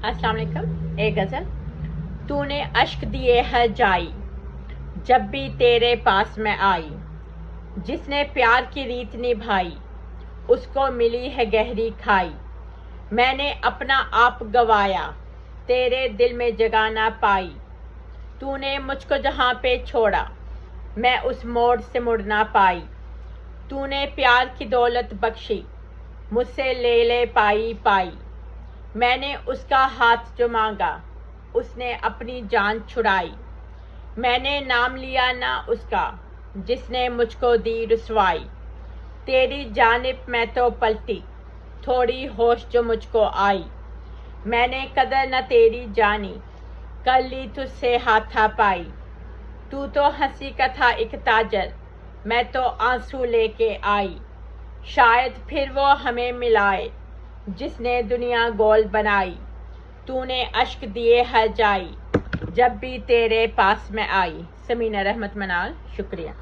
अस्सलाम वालेकुम। एक गज़ल। तूने अश्क दिए है जाई जब भी तेरे पास मैं आई, जिसने प्यार की रीत निभाई उसको मिली है गहरी खाई। मैंने अपना आप गवाया तेरे दिल में जगह ना पाई, तूने मुझको जहाँ पे छोड़ा मैं उस मोड़ से मुड़ ना पाई। तूने प्यार की दौलत बख्शी मुझसे ले ले पाई पाई, मैंने उसका हाथ जो मांगा उसने अपनी जान छुड़ाई। मैंने नाम लिया ना उसका जिसने मुझको दी रुसवाई, तेरी जानिब मैं तो पलटी थोड़ी होश जो मुझको आई। मैंने कदर न तेरी जानी कर ली तुझसे हाथा पाई, तू तो हंसी का था एक ताजर मैं तो आंसू लेके आई। शायद फिर वो हमें मिलाए जिसने दुनिया गोल बनाई, तूने अश्क दिए है जाई जब भी तेरे पास में आई। समीना रहमत मनाल, शुक्रिया।